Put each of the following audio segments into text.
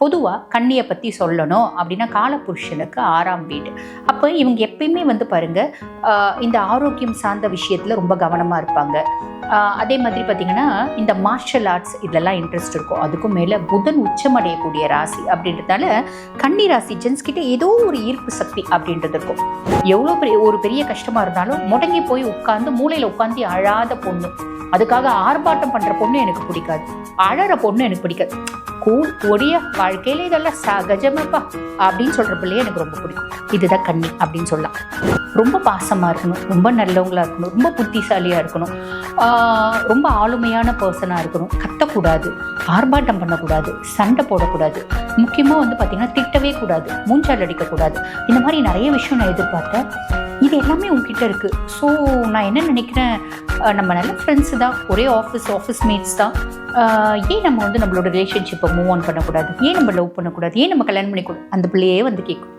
பொதுவாக கன்னியை பற்றி சொல்லணும் அப்படின்னா காலபுருஷனுக்கு 6ஆம் வீடு. அப்போ இவங்க எப்பயுமே பாருங்க இந்த ஆரோக்கியம் சார்ந்த விஷயத்தில் ரொம்ப கவனமாக இருப்பாங்க. அதே மாதிரி பார்த்திங்கன்னா இந்த மார்ஷல் ஆர்ட்ஸ் இதெல்லாம் இன்ட்ரெஸ்ட் இருக்கும். அதுக்கும் மேலே புதன் உச்சமடையக்கூடிய ராசி அப்படின்றதால கன்னி ராசி ஜென்ஸ் கிட்ட ஏதோ ஒரு ஈர்ப்பு சக்தி அப்படின்றது இருக்கும். எவ்வளோ பெரிய கஷ்டமாக இருந்தாலும் முடங்கி போய் உட்காந்து மூளையில் உட்காந்து அழாத பொண்ணு, அதுக்காக ஆர்ப்பாட்டம் பண்ணுற பொண்ணு எனக்கு பிடிக்காது, அழற பொண்ணு எனக்கு பிடிக்காது. ஒடிய வாழ்க்கையில இதெல்லாம் சகஜமாப்பா அப்படின்னு சொல்ற பிள்ளைய எனக்கு ரொம்ப பிடிக்கும். இதுதான் கன்னி அப்படின்னு சொல்லலாம். ரொம்ப பாசமா இருக்கணும், ரொம்ப நல்லவங்களா இருக்கணும், ரொம்ப புத்திசாலியா இருக்கணும், ரொம்ப ஆளுமையான பர்சனா இருக்கணும், கத்தக்கூடாது, ஆர்ப்பாட்டம் பண்ணக்கூடாது, சண்டை போடக்கூடாது, முக்கியமா பார்த்தீங்கன்னா திட்டவே கூடாது, மூஞ்சால் அடிக்கக்கூடாது. இந்த மாதிரி நிறைய விஷயம் நான் எதிர்பார்த்தேன். இது எல்லாமே உங்ககிட்ட இருக்கு. ஸோ நான் என்ன நினைக்கிறேன், நம்ம நல்ல ஃப்ரெண்ட்ஸு தான், ஒரே ஆஃபீஸ் மேட்ஸ் தான். ஏன் நம்ம நம்மளோட ரிலேஷன்ஷிப்பை மூவ் ஆன் பண்ணக்கூடாது, ஏன் நம்ம லவ் பண்ணக்கூடாது, ஏன் நம்ம கல்யாணம் பண்ணிக்கூடாது, அந்த பிள்ளையே கேட்கும்.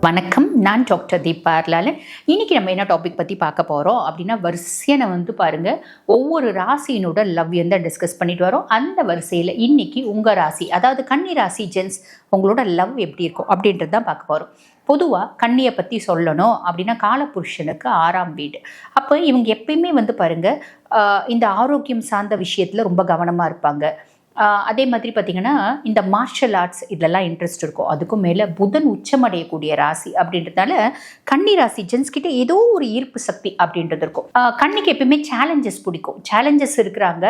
வணக்கம், நான் டாக்டர் தீபா அர்லாலன். இன்னைக்கு நம்ம என்ன டாபிக் பற்றி பார்க்க போகிறோம் அப்படின்னா, வரிசையை நான் பாருங்கள் ஒவ்வொரு ராசியினோட லவ் தான் டிஸ்கஸ் பண்ணிட்டு வரோம். அந்த வரிசையில் இன்னைக்கு உங்கள் ராசி, அதாவது கன்னி ராசி ஜென்ஸ், உங்களோட லவ் எப்படி இருக்கும் அப்படின்றது தான் பார்க்க போகிறோம். பொதுவாக கன்னியை பற்றி சொல்லணும் அப்படின்னா காலபுருஷனுக்கு 6ஆம் வீடு. அப்போ இவங்க எப்பயுமே பாருங்கள் இந்த ஆரோக்கியம் சார்ந்த விஷயத்தில் ரொம்ப கவனமாக இருப்பாங்க. அதே மாதிரி பார்த்திங்கன்னா இந்த மார்ஷல் ஆர்ட்ஸ் இதெல்லாம் இன்ட்ரெஸ்ட் இருக்கும். அதுக்கும் மேலே புதன் உச்சமடையக்கூடிய ராசி அப்படின்றதால கன்னி ராசி ஜென்ஸ் கிட்ட ஏதோ ஒரு ஈர்ப்பு சக்தி அப்படின்றது இருக்கும். கன்னிக்கு எப்பயுமே சேலஞ்சஸ் பிடிக்கும். சேலஞ்சஸ் இருக்கிறாங்க,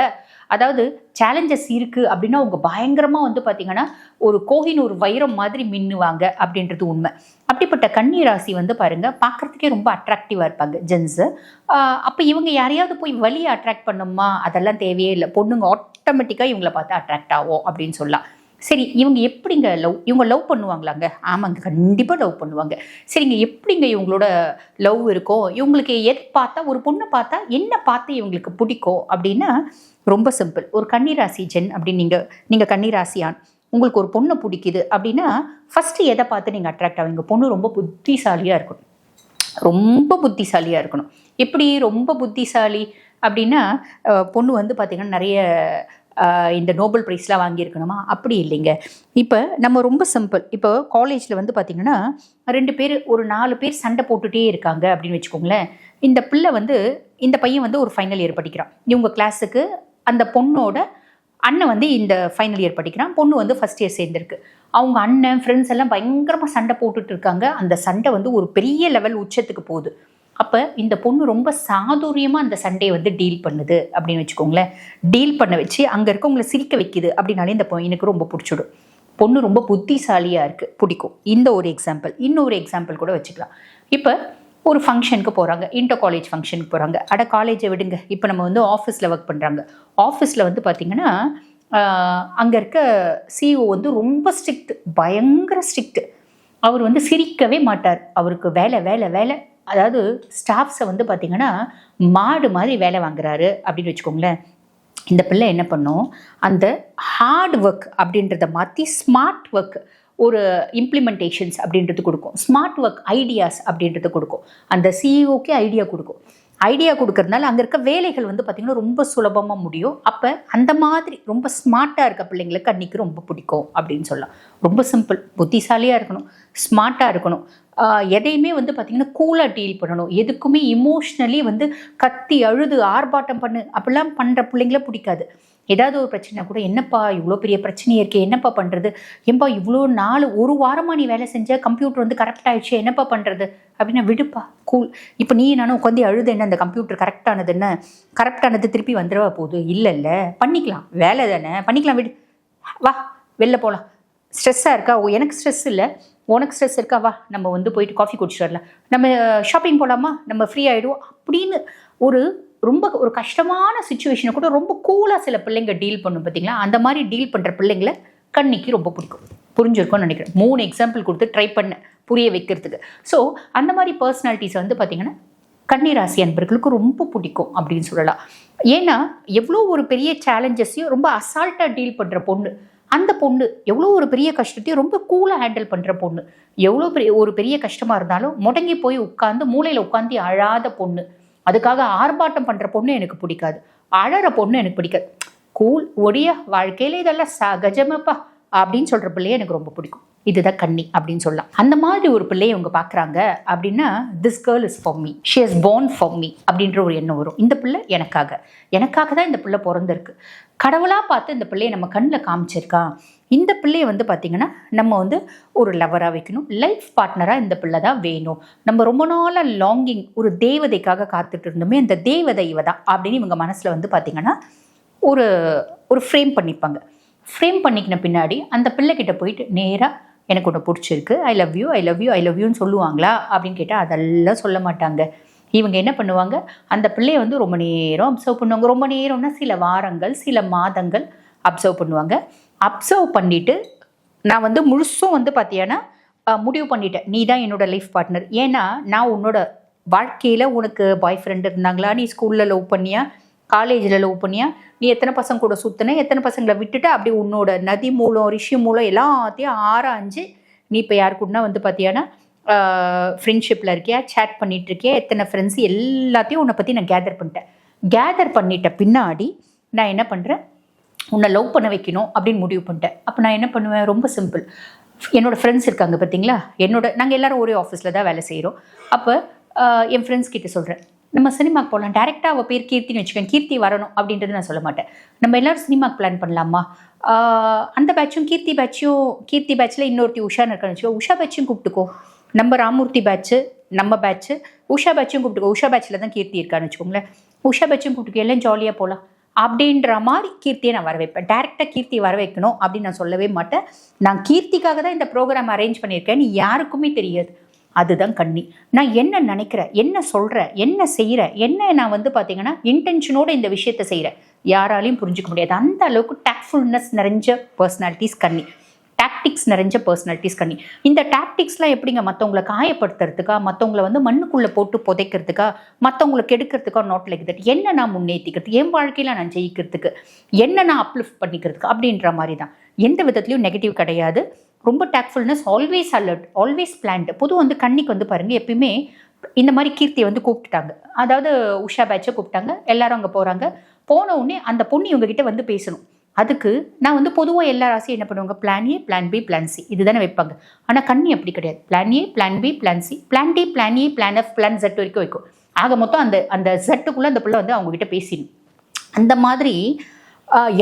அதாவது சேலஞ்சஸ் இருக்குது அப்படின்னா அவங்க பயங்கரமாக பார்த்திங்கன்னா ஒரு கோஹினூர் வைரம் மாதிரி மின்னுவாங்க அப்படின்றது உண்மை. அப்படிப்பட்ட கன்னி ராசி பாருங்கள் பார்க்குறதுக்கே ரொம்ப அட்ராக்டிவாக இருப்பாங்க ஜென்ஸு. அப்போ இவங்க யாரையாவது போய் வழியை அட்ராக்ட் பண்ணுமா, அதெல்லாம் தேவையே இல்லை. பொண்ணுங்க ஆட்டோமேட்டிக்காக இவங்கள பார்த்து அட்ராக்ட் ஆகும் அப்படின்னு சொல்லலாம். சரி, இவங்க எப்படிங்க இவங்க லவ் பண்ணுவாங்களாங்க? ஆமாங்க, கண்டிப்பாக லவ் பண்ணுவாங்க. சரிங்க, எப்படிங்க இவங்களோட லவ் இருக்கும்? இவங்களுக்கு எது பார்த்தா, ஒரு பொண்ணை பார்த்தா என்ன பார்த்து இவங்களுக்கு பிடிக்கும் அப்படின்னா ரொம்ப சிம்பிள். ஒரு கன்னிராசி ஜென் அப்படின்னு நீங்கள் கன்னிராசியான், உங்களுக்கு ஒரு பொண்ணை பிடிக்குது அப்படின்னா ஃபஸ்ட்டு எதை பார்த்து நீங்கள் அட்ராக்ட் ஆவீங்க? பொண்ணு ரொம்ப புத்திசாலியாக இருக்கணும், ரொம்ப புத்திசாலியாக இருக்கணும். எப்படி ரொம்ப புத்திசாலி அப்படின்னா, பொண்ணு பார்த்திங்கன்னா நிறைய இந்த நோபல் ப்ரைஸ்லாம் வாங்கியிருக்கணுமா? அப்படி இல்லைங்க. இப்போ நம்ம ரொம்ப சிம்பிள். இப்போ காலேஜில் பார்த்திங்கன்னா 2 பேர், ஒரு 4 பேர் சண்டை போட்டுகிட்டே இருக்காங்க அப்படின்னு வச்சுக்கோங்களேன். இந்த பிள்ளை இந்த பையன் ஒரு ஃபைனல் இயர் படிக்கிறான். இவங்க கிளாஸுக்கு அந்த பொண்ணோட அண்ணன் இந்த ஃபைனல் இயர் படிக்கிறான். பொண்ணு ஃபஸ்ட் இயர் சேர்ந்துருக்கு. அவங்க அண்ணன் ஃப்ரெண்ட்ஸ் எல்லாம் பயங்கரமாக சண்டை போட்டுட்டு இருக்காங்க. அந்த சண்டை ஒரு பெரிய லெவல் உச்சத்துக்கு போகுது. அப்போ இந்த பொண்ணு ரொம்ப சாதுரியமாக அந்த சண்டையை டீல் பண்ணுது அப்படின்னு வச்சுக்கோங்களேன். டீல் பண்ண வச்சு அங்கே இருக்கவங்களை சிரிக்க வைக்குது அப்படின்னாலே இந்த எனக்கு ரொம்ப பிடிச்சிடும். பொண்ணு ரொம்ப புத்திசாலியாக இருக்குது, பிடிக்கும். இந்த ஒரு எக்ஸாம்பிள். இன்னொரு எக்ஸாம்பிள் கூட வச்சுக்கலாம். இப்போ ஒரு ஃபங்க்ஷனுக்கு போகிறாங்க, இன்டர் காலேஜ் ஃபங்க்ஷனுக்கு போகிறாங்க. காலேஜை விடுங்க, இப்போ நம்ம ஆஃபீஸில் ஒர்க் பண்ணுறாங்க. ஆஃபீஸில் பார்த்திங்கன்னா அங்கே இருக்க சிஇஓ ரொம்ப ஸ்ட்ரிக்ட், பயங்கர ஸ்ட்ரிக்ட். அவர் சிரிக்கவே மாட்டார். அவருக்கு வேலை வேலை வேலை. அதாவது ஸ்டாஃப்ஸை பார்த்திங்கன்னா மாடு மாதிரி வேலை வாங்குறாரு அப்படின்னு வச்சுக்கோங்களேன். இந்த பிள்ளை என்ன பண்ணும், அந்த ஹார்ட் ஒர்க் அப்படின்றத மாற்றி ஸ்மார்ட் ஒர்க், ஒரு இம்ப்ளிமெண்டேஷன்ஸ் அப்படின்றது கொடுக்கும். ஸ்மார்ட் ஒர்க் ஐடியாஸ் அப்படின்றது கொடுக்கும். அந்த சிஇஓக்கே ஐடியா கொடுக்கும். ஐடியா கொடுக்கறதுனால அங்கே இருக்க வேலைகள் பார்த்திங்கன்னா ரொம்ப சுலபமாக முடியும். அப்போ அந்த மாதிரி ரொம்ப ஸ்மார்ட்டாக இருக்க பிள்ளைங்களுக்கு அன்றைக்கி ரொம்ப பிடிக்கும் அப்படின்னு சொல்லலாம். ரொம்ப சிம்பிள். புத்திசாலியாக இருக்கணும், ஸ்மார்ட்டாக இருக்கணும், எதையுமே பார்த்திங்கன்னா கூலாக டீல் பண்ணணும். எதுக்குமே இமோஷ்னலி கத்தி அழுது ஆர்ப்பாட்டம் பண்ணு அப்படிலாம் பண்ணுற பிள்ளைங்கள பிடிக்காது. ஏதாவது ஒரு பிரச்சனை கூட, என்னப்பா இவ்வளோ பெரிய பிரச்சனையே இருக்கே, என்னப்பா பண்ணுறது, ஏன்பா இவ்வளோ நாள் ஒரு வாரமாக நீ வேலை செஞ்ச, கம்ப்யூட்டர் கரெக்ட் ஆகிடுச்சு, என்னப்பா பண்ணுறது அப்படின்னா விடுப்பா, கூல். இப்போ நீ நானும் உட்காந்து அழுது என்ன, அந்த கம்ப்யூட்டர் கரெக்டானது திருப்பி வந்துடுவா போகுது, இல்லை பண்ணிக்கலாம், வேலை தானே பண்ணிக்கலாம், விடு, வா வெளில போகலாம். ஸ்ட்ரெஸ்ஸாக இருக்கா? எனக்கு ஸ்ட்ரெஸ் இல்லை, உனக்கு ஸ்ட்ரெஸ் இருக்கா, வா நம்ம போயிட்டு காஃபி குடிச்சிட்டு வரலாம், நம்ம ஷாப்பிங் போகலாமா, நம்ம ஃப்ரீ ஆகிடுவோம் அப்படின்னு ரொம்ப ஒரு கஷ்டமான சுச்சுவேஷனை கூட ரொம்ப கூலாக சில பிள்ளைங்க டீல் பண்ணும் பார்த்தீங்களா? அந்த மாதிரி டீல் பண்ணுற பிள்ளைங்களை கன்னிக்கு ரொம்ப பிடிக்கும். புரிஞ்சிருக்கும்னு நினைக்கிறேன். 3 எக்ஸாம்பிள் கொடுத்து ட்ரை பண்ண புரிய வைக்கிறதுக்கு. ஸோ அந்த மாதிரி பர்சனாலிட்டிஸ் பார்த்திங்கன்னா கன்னி ராசி அன்பர்களுக்கு ரொம்ப பிடிக்கும் அப்படின்னு சொல்லலாம். ஏன்னா எவ்வளோ ஒரு பெரிய சேலஞ்சஸையும் ரொம்ப அசால்ட்டாக டீல் பண்ணுற பொண்ணு, அந்த பொண்ணு எவ்வளோ ஒரு பெரிய கஷ்டத்தையும் ரொம்ப கூலாக ஹேண்டில் பண்ணுற பொண்ணு, எவ்வளோ ஒரு பெரிய கஷ்டமாக இருந்தாலும் முடங்கி போய் உட்காந்து மூளையில் உட்காந்து அழாத பொண்ணு, அதுக்காக ஆர்ப்பாட்டம் பண்ணுற பொண்ணு எனக்கு பிடிக்காது, அழற பொண்ணு எனக்கு பிடிக்காது. கூல் ஒடிய வாழ்க்கையில் இதெல்லாம் சகஜமாப்பா அப்படின்னு சொல்கிற பிள்ளைய எனக்கு ரொம்ப பிடிக்கும். இதுதான் கன்னி அப்படின்னு சொல்லலாம். அந்த மாதிரி ஒரு பிள்ளையை இவங்க பார்க்குறாங்க அப்படின்னா, this girl is for me, she is born for me அப்படின்ற ஒரு எண்ணம் வரும். இந்த பிள்ளை எனக்காக தான் இந்த பிள்ளை பிறந்திருக்கு. கடவுளாக பார்த்து இந்த பிள்ளையை நம்ம கண்ணில் காமிச்சிருக்கான். இந்த பிள்ளையை வந்து பார்த்திங்கன்னா நம்ம வந்து ஒரு லவராக வைக்கணும், லைஃப் பார்ட்னராக இந்த பிள்ளை தான் வேணும். நம்ம ரொம்ப நாளாக லாங்கிங் ஒரு தேவதைக்காக காத்துட்டு இருந்தோமே, அந்த தேவதை இவ தான் அப்படின்னு இவங்க மனசில் வந்து பார்த்திங்கன்னா ஒரு ஒரு ஃப்ரேம் பண்ணிப்பாங்க. ஃப்ரேம் பண்ணிக்கின பின்னாடி அந்த பிள்ளைகிட்ட போயிட்டு நேராக எனக்கு ஒன்று பிடிச்சிருக்கு, I love you I love you I love யூன்னு சொல்லுவாங்களா அப்படின்னு கேட்டால் அதெல்லாம் சொல்ல மாட்டாங்க. இவங்க என்ன பண்ணுவாங்க, அந்த பிள்ளையை வந்து ரொம்ப நேரம் அப்சர்வ் பண்ணுவாங்க. ரொம்ப நேரம்னா சில வாரங்கள் சில மாதங்கள் அப்சர்வ் பண்ணுவாங்க. அப்சர்வ் பண்ணிவிட்டு நான் வந்து முழுசும் வந்து பார்த்தீங்கன்னா முடிவு பண்ணிட்டேன், நீ தான் என்னோட லைஃப் பார்ட்னர். ஏன்னா நான் உன்னோட வாழ்க்கையில் உனக்கு பாய் ஃப்ரெண்டு இருந்தாங்களா, நீ ஸ்கூலில் லவ் பண்ணியா, காலேஜில் லவ் பண்ணியா, நீ எத்தனை பசங்க கூட சுற்றின, எத்தனை பசங்களை விட்டுட்டு அப்படி உன்னோட நதி மூலம் ரிஷி மூலம் எல்லாத்தையும் ஆராய்ஞ்சு நீ இப்போ யாரு கூடனா வந்து பார்த்தியானா ஃப்ரெண்ட்ஷிப்பில் இருக்கியா, சேட் பண்ணிகிட்ருக்கியா, எத்தனை ஃப்ரெண்ட்ஸ் எல்லாத்தையும் உன்னை பற்றி நான் கேதர் பண்ணிட்ட பின்னாடி நான் என்ன பண்ணுறேன், உன்னை லவ் பண்ண வைக்கணும் அப்படின்னு முடிவு பண்ணிட்டேன். அப்போ நான் என்ன பண்ணுவேன், ரொம்ப சிம்பிள். என்னோடய ஃப்ரெண்ட்ஸ் இருக்காங்க பார்த்தீங்களா, நாங்கள் எல்லோரும் ஒரே ஆஃபீஸில் தான் வேலை செய்கிறோம். அப்போ என் ஃப்ரெண்ட்ஸ் கிட்ட சொல்கிறேன், நம்ம சினிமாக்கு போகலாம், டேரெக்டாக அவள் பேர் கீர்த்தின்னு வச்சுக்கேன், கீர்த்தி வரணும் அப்படின்றது நான் சொல்ல மாட்டேன். நம்ம எல்லோரும் சினிமாக்கு பிளான் பண்ணலாமா, அந்த பேட்சும் கீர்த்தி பேட்சில் இன்னொருத்தி உஷான்னு இருக்கான்னு வச்சுக்கோ, உஷா பேட்சும் கூப்பிட்டுக்கோ, நம்ம ராமூர்த்தி பேட்ச்சு நம்ம பேட்ச்சு, உஷா பேட்சும் கூப்பிட்டுக்கோ, உஷா பேட்சில் தான் கீர்த்தி இருக்கான்னு வச்சுக்கோங்களேன், உஷா பேட்சும் கூப்பிட்டுக்கோ, எல்லாம் ஜாலியாக போகலாம் அப்படின்ற மாதிரி கீர்த்தியை நான் வர வைப்பேன். டேரெக்டாக கீர்த்தி வர வைக்கணும் அப்படின்னு நான் சொல்லவே மாட்டேன். நான் கீர்த்திக்காக தான் இந்த ப்ரோக்ராம் அரேஞ்ச் பண்ணியிருக்கேன்னு யாருக்குமே தெரியாது. அதுதான் கன்னி. நான் என்ன நினைக்கிறேன், என்ன சொல்கிறேன், என்ன செய்கிறேன், என்ன நான் வந்து பார்த்திங்கன்னா இன்டென்ஷனோட இந்த விஷயத்தை செய்கிறேன், யாராலையும் புரிஞ்சுக்க முடியாது. அந்த அளவுக்கு டாக்ட்ஃபுல்னஸ் நிறைஞ்ச பர்சனாலிட்டிஸ் கன்னி, டாக்டிக்ஸ் நிறைஞ்ச பர்சனாலிட்டிஸ் கன்னி. இந்த டாக்டிக்ஸ்லாம் எப்படிங்க, மற்றவங்களை காயப்படுத்துறதுக்கா, மற்றவங்களை வந்து மண்ணுக்குள்ளே போட்டு புதைக்கிறதுக்கா, மற்றவங்களை கெடுக்கிறதுக்கா, நாட் லைக் தட். என்ன நான் முன்னேற்றிக்கிறதுக்கு, என் வாழ்க்கையில் நான் ஜெயிக்கிறதுக்கு, என்ன நான் அப்லிஃப்ட் பண்ணிக்கிறதுக்கு அப்படின்ற மாதிரி தான். எந்த விதத்துலையும் நெகட்டிவ் கிடையாது. ரொம்ப டேக்ட்ஃபுல்னஸ், ஆல்வேஸ் அலர்ட், ஆல்வேஸ் பிளான்டு. பொதுவாக வந்து கண்ணிக்கு வந்து பாருங்கள், எப்பயுமே இந்த மாதிரி கீர்த்தியை வந்து கூப்பிட்டுட்டாங்க, அதாவது உஷா பேட்சை கூப்பிட்டாங்க, எல்லாரும் அங்கே போகிறாங்க. போன உடனே அந்த பொண்ணு இவங்ககிட்ட வந்து பேசணும். அதுக்கு நான் வந்து பொதுவாக எல்லா ராசியும் என்ன பண்ணுவாங்க, plan A plan B plan C இதுதானே வைப்பாங்க. ஆனால் கண்ணி அப்படி கிடையாது. Plan A plan B plan C plan D plan A plan F plan Z வரைக்கும் வைக்கும். ஆக மொத்தம் அந்த ஜெட்டுக்குள்ளே அந்த பிள்ளை வந்து அவங்ககிட்ட பேசிடும். அந்த மாதிரி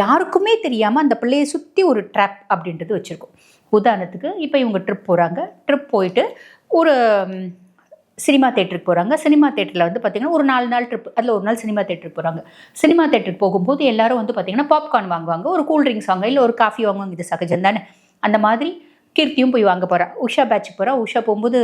யாருக்குமே தெரியாமல் அந்த பிள்ளையை சுற்றி ஒரு ட்ராப் அப்படின்றது வச்சுருக்கோம். உதாரணத்துக்கு இப்போ இவங்க ட்ரிப் போகிறாங்க, ட்ரிப் போயிட்டு ஒரு சினிமா தேட்டருக்கு போகிறாங்க. சினிமா தேட்டரில் வந்து பார்த்திங்கன்னா ஒரு 4 நாள் ட்ரிப், அதில் ஒரு நாள் சினிமா தேட்டருக்கு போகிறாங்க. சினிமா தேட்டருக்கு போகும்போது எல்லாரும் வந்து பார்த்திங்கன்னா பாப்கார்ன் வாங்குவாங்க, ஒரு கூல்ட்ரிங்க்ஸ் வாங்க, இல்லை ஒரு காஃபி வாங்குவாங்க. இது சகஜம் தானே. அந்த மாதிரி கீர்த்தியும் போய் வாங்க போகிறா. உஷா பேட்சுக்கு போகிறா. உஷா போகும்போது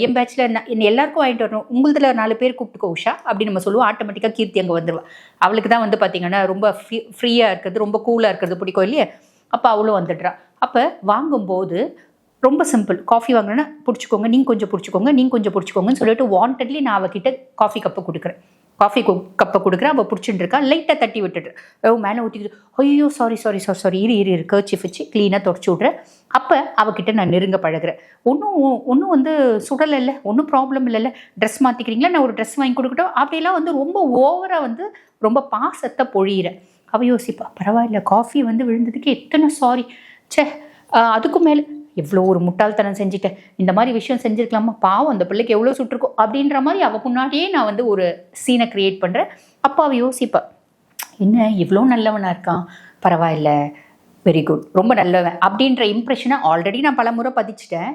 என் பேட்சில் எல்லாருக்கும் வாங்கிட்டு வரணும், உங்களதில் 4 பேர் கூப்பிட்டுக்கோ உஷா அப்படின்னு நம்ம சொல்லுவோம். ஆட்டோமேட்டிக்காக கீர்த்தி அங்கே வந்துடுவா. அவளுக்கு தான் வந்து பார்த்திங்கன்னா ரொம்ப ஃப்ரீயாக இருக்கிறது, ரொம்ப கூலாக இருக்கிறது பிடிக்கும் இல்லையா. அப்போ அவளும் வந்துடுறா. அப்போ வாங்கும்போது ரொம்ப சிம்பிள், காஃபி வாங்கினா பிடிச்சிக்கோங்க, நீங்கள் கொஞ்சம் பிடிச்சிக்கோங்கன்னு சொல்லிட்டு வாண்டட்லி நான் அவகிட்ட காஃபி கப்பை கொடுக்குறேன். அவள் பிடிச்சிட்டு இருக்கா. லைட்டாக தட்டி விட்டுட்டு மேலே ஊற்றிக்கிட்டு, ஐயோ சாரி இரு கர்ச்சிஃப் வச்சு க்ளீனாக தொடச்சி விட்றேன். அப்போ அவகிட்ட நான் நெருங்க பழகிறேன். ஒன்றும் வந்து சுடலை இல்லை, ஒன்றும் ப்ராப்ளம் இல்லைல்ல, ட்ரெஸ் மாற்றிக்கிறீங்களா, நான் ஒரு ட்ரெஸ் வாங்கி கொடுக்கட்டும் அப்படிலாம் வந்து ரொம்ப ஓவராக வந்து ரொம்ப பாசத்தை பொழியிறேன். அவ யோசிப்பா, பரவாயில்ல காஃபி வந்து விழுந்ததுக்கு எத்தனை சாரி, அதுக்கும் மேலே எவ்வளோ ஒரு முட்டாள்தனம் செஞ்சுட்டேன், இந்த மாதிரி விஷயம் செஞ்சுருக்கலாமா, பாவம் அந்த பிள்ளைக்கு எவ்வளோ சுட்டிருக்கோம் அப்படின்ற மாதிரி அவள் முன்னாடியே நான் வந்து ஒரு சீனை க்ரியேட் பண்ணுறேன். அப்போ அவள் யோசிப்பா, என்ன இவ்வளோ நல்லவனாக இருக்கான், பரவாயில்ல, வெரி குட், ரொம்ப நல்லவன் அப்படின்ற இம்ப்ரெஷனை ஆல்ரெடி நான் பல முறை பதிச்சிட்டேன்.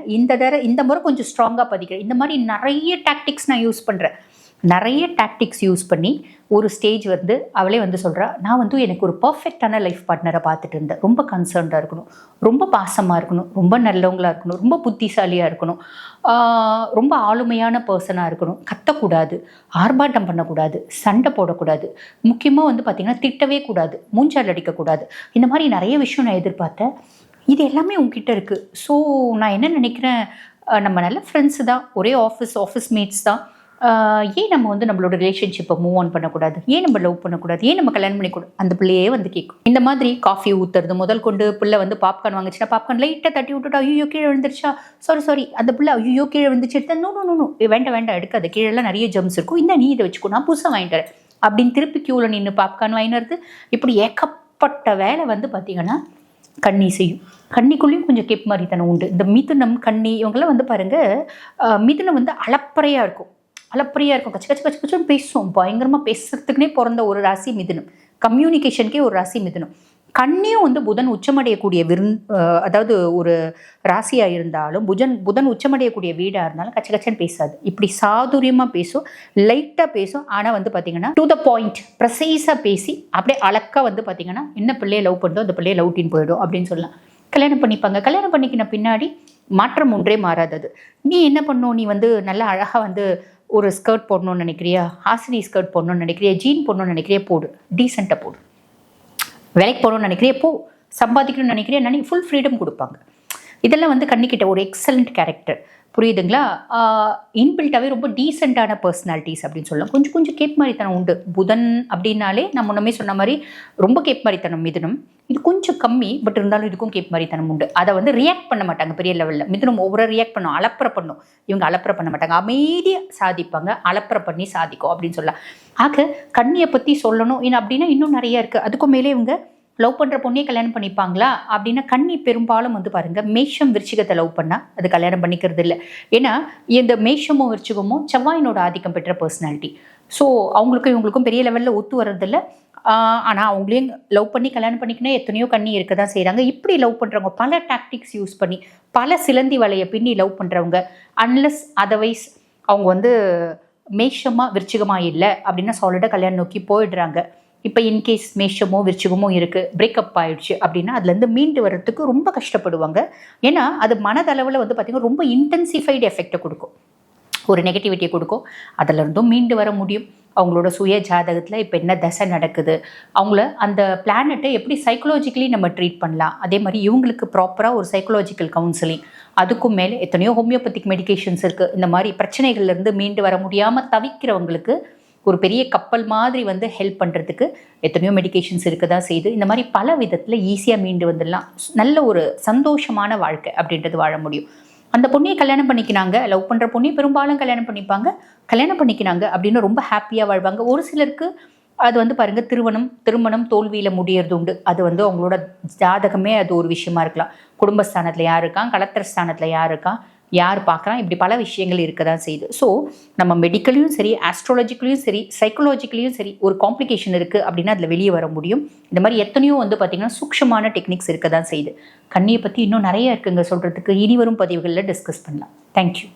இந்த முறை கொஞ்சம் ஸ்ட்ராங்காக பதிக்கிறேன். இந்த மாதிரி நிறைய டாக்டிக்ஸ் நான் யூஸ் பண்ணுறேன். நிறைய டாக்டிக்ஸ் யூஸ் பண்ணி ஒரு ஸ்டேஜ் வந்து அவளே வந்து சொல்கிறா, நான் வந்து எனக்கு ஒரு பர்ஃபெக்டான லைஃப் பார்ட்னரை பார்த்துட்டு இருந்தேன். ரொம்ப கன்சர்ன்டாக இருக்கணும், ரொம்ப பாசமாக இருக்கணும், ரொம்ப நல்லவங்களாக இருக்கணும், ரொம்ப புத்திசாலியாக இருக்கணும், ரொம்ப ஆளுமையான பர்சனாக இருக்கணும், கத்தக்கூடாது, ஆர்ப்பாட்டம் பண்ணக்கூடாது, சண்டை போடக்கூடாது, முக்கியமாக வந்து பார்த்திங்கன்னா திட்டவே கூடாது, மூஞ்சால் அடிக்கக்கூடாது. இந்த மாதிரி நிறைய விஷயம் நான் எதிர்பார்த்தேன். இது எல்லாமே உங்ககிட்ட இருக்குது. ஸோ நான் என்ன நினைக்கிறேன், நம்ம நல்ல ஃப்ரெண்ட்ஸு தான், ஒரே ஆஃபீஸ் மேட்ஸ் தான், ஏன் நம்ம வந்து நம்மளோட ரிலேஷன்ஷிப்பை மூவ் ஆன் பண்ணக்கூடாது, ஏன் நம்ம லவ் பண்ணக்கூடாது, ஏன் நம்ம கல்யாணம் பண்ணிக்கூடாது, அந்த பிள்ளையே வந்து கேட்கும். இந்த மாதிரி காஃபி ஊற்றுறது முதல் கொண்டு பிள்ளை வந்து பாப்கார்ன் வாங்கிச்சுன்னா பாப்கார்ன் லைட்டாக தட்டி விட்டுட்டா ஐயோ கீழே விழுந்துருச்சா, சாரி அந்த பிள்ளை ஐயோ கீழே விழுந்துச்சு எடுத்தா நோ வேண்டாம் எடுக்காது, கீழெல்லாம் நிறைய ஜம்ஸ் இருக்கும், இந்த நீ இதை வச்சுக்கோ நான் புதுசாக வாங்கிட்டு வரேன் அப்படின்னு திருப்பி க்யூவில் நின்று பாப்கார்ன் வாங்கினது. இப்படி ஏகப்பட்ட வேலை வந்து பார்த்தீங்கன்னா கன்னி செய்யும். கன்னிக்குள்ளேயும் கொஞ்சம் கேப் மாதிரித்தனம் உண்டு. இந்த மிதுனம் கன்னி இவங்கெல்லாம் வந்து பாருங்கள், மிதுனம் வந்து அளப்பறையாக இருக்கும், கச்சு கச்சு கச்சு கச்சுன்னு பேசும், பயங்கரமாக பேசுறதுக்குனே பிறந்த ஒரு ராசி மிதுனம், கம்யூனிகேஷனுக்கே ஒரு ராசி மிதுனம். கன்னியும் வந்து புதன் உச்சமடையக்கூடிய அதாவது ஒரு ராசியாக இருந்தாலும் புதன் உச்சமடையக்கூடிய வீடாக இருந்தாலும் கச்ச கச்சன்னு பேசாது, இப்படி சாதுரியமாக பேசும், லைட்டாக பேசும். ஆனால் வந்து பார்த்தீங்கன்னா டு த பாயிண்ட் ப்ரெசைஸாக பேசி அப்படியே அழக்காக வந்து பார்த்தீங்கன்னா என்ன பிள்ளையை லவ் பண்ணுறோம் அந்த பிள்ளையை லவ்ட்டின்னு போயிடும் அப்படின்னு சொல்லலாம். கல்யாணம் பண்ணிப்பாங்க. கல்யாணம் பண்ணிக்கின பின்னாடி மாற்றம் ஒன்றே மாறாதது. நீ என்ன பண்ணும், நீ வந்து நல்லா அழகாக வந்து ஒரு ஸ்கர்ட் போடணும்னு நினைக்கிறியா, ஹாசினி ஸ்கர்ட் போடணும்னு நினைக்கிறியா, ஜீன் போடணும்னு நினைக்கிறியா, போடு, டீசெண்டாக போடு. வேலைக்கு போகணும்னு நினைக்கிறியா போ, சம்பாதிக்கணும்னு நினைக்கிறியா ஃபுல் ஃப்ரீடம் கொடுப்பாங்க. இதெல்லாம் வந்து கண்ணிக்கிட்ட ஒரு எக்ஸலண்ட் கேரக்டர், புரியுதுங்களா? இன்பில்ட்டாகவே ரொம்ப டீசெண்டான பர்சனாலிட்டிஸ் அப்படின்னு சொல்லலாம். கொஞ்சம் கேப் மாதிரித்தனம் உண்டு. புதன் அப்படின்னாலே நம்ம முன்னமே சொன்ன மாதிரி ரொம்ப கேப் மாதிரித்தனம் மிதுனம், இது கொஞ்சம் கம்மி, பட் இருந்தாலும் இதுக்கும் கேப் மாதிரித்தனம் உண்டு. அதை வந்து ரியாக்ட் பண்ண மாட்டாங்க பெரிய லெவலில். மிதுனம் ஓவராக ரியாக்ட் பண்ணும், அலப்பறை பண்ணும். இவங்க அலப்பறை பண்ண மாட்டாங்க, அமைதியாக சாதிப்பாங்க, அலப்பறை பண்ணி சாதிக்கும் அப்படின்னு சொல்லலாம். ஆக கன்னியை பற்றி சொல்லணும் அப்படின்னா இன்னும் நிறைய இருக்குது. அதுக்கும் மேலே இவங்க லவ் பண்ணுற பொண்ணே கல்யாணம் பண்ணிப்பாங்களா அப்படின்னா கன்னி பெரும்பாலும் வந்து பாருங்கள் மேஷம் விருச்சிகத்தை லவ் பண்ணால் அது கல்யாணம் பண்ணிக்கிறது இல்லை. ஏன்னா இந்த மேஷமும் விருச்சிகமும் செவ்வாயினோட ஆதிக்கம் பெற்ற பர்சனாலிட்டி. ஸோ அவங்களுக்கும் இவங்களுக்கும் பெரிய லெவலில் ஒத்து வர்றதில்லை. ஆனால் அவங்களையும் லவ் பண்ணி கல்யாணம் பண்ணிக்கினா எத்தனையோ கன்னி இருக்க தான் செய்கிறாங்க. இப்படி லவ் பண்ணுறவங்க பல டாக்டிக்ஸ் யூஸ் பண்ணி பல சிலந்தி வலையை பின்னி லவ் பண்ணுறவங்க, அன்லெஸ் அதர்வைஸ் அவங்க வந்து மேஷமாக விருச்சிகமாக இல்லை அப்படின்னா சாலிடாக கல்யாணம் நோக்கி போயிடுறாங்க. இப்போ இன்கேஸ் மேஷமோ விருச்சிகமோ இருக்குது, பிரேக்கப் ஆயிடுச்சு அப்படின்னா அதுலேருந்து மீண்டு வர்றதுக்கு ரொம்ப கஷ்டப்படுவாங்க. ஏன்னா அது மனதளவில் வந்து பார்த்திங்கன்னா ரொம்ப இன்டென்சிஃபைடு எஃபெக்டை கொடுக்கும், ஒரு நெகட்டிவிட்டியை கொடுக்கும். அதிலிருந்தும் மீண்டு வர முடியும். அவங்களோட சுய ஜாதகத்தில் இப்போ என்ன தசை நடக்குது, அவங்கள அந்த பிளானட்டை எப்படி சைக்கலாஜிக்கலி நம்ம ட்ரீட் பண்ணலாம், அதே மாதிரி இவங்களுக்கு ப்ராப்பராக ஒரு சைக்கலாஜிக்கல் கவுன்சிலிங், அதுக்கும் மேலே எத்தனையோ ஹோமியோபதிக் மெடிகேஷன்ஸ் இருக்குது. இந்த மாதிரி பிரச்சனைகள்லேருந்து மீண்டு வர முடியாமல் தவிக்கிறவங்களுக்கு ஒரு பெரிய கப்பல் மாதிரி வந்து ஹெல்ப் பண்ணுறதுக்கு எத்தனையோ மெடிகேஷன்ஸ் இருக்க தான் செய்யுது. இந்த மாதிரி பல விதத்தில் ஈஸியாக மீண்டு வந்துடலாம். நல்ல ஒரு சந்தோஷமான வாழ்க்கை அப்படின்றது வாழ முடியும். அந்த பொண்ணையை கல்யாணம் பண்ணிக்கினாங்க, லவ் பண்ணுற பொண்ணையை பெரும்பாலும் கல்யாணம் பண்ணிப்பாங்க, கல்யாணம் பண்ணிக்கினாங்க அப்படின்னு ரொம்ப ஹாப்பியாக வாழ்வாங்க. ஒரு சிலருக்கு அது வந்து பாருங்கள் திருமணம் தோல்வியில் முடியறது உண்டு. அது வந்து அவங்களோட ஜாதகமே அது ஒரு விஷயமா இருக்கலாம். குடும்பஸ்தானத்தில் யார் இருக்கான், கலத்திர ஸ்தானத்தில் யார் இருக்கான், யார் பார்க்குறான், இப்படி பல விஷயங்கள் இருக்க தான் செய்யுது. ஸோ நம்ம மெடிக்கலையும் சரி, ஆஸ்ட்ராலஜிக்கலையும் சரி, சைக்கலாஜிக்கலையும் சரி ஒரு காம்ப்ளிகேஷன் இருக்குது அப்படின்னா அதில் வெளியே வர முடியும். இந்த மாதிரி எத்தனையோ வந்து பார்த்திங்கன்னா சூக்ஷமான டெக்னிக்ஸ் இருக்க தான் செய்யுது. கண்ணியை பற்றி இன்னும் நிறைய இருக்குங்க சொல்கிறதுக்கு. இனி வரும் பதிவுகளில் டிஸ்கஸ் பண்ணலாம். தேங்க்யூ.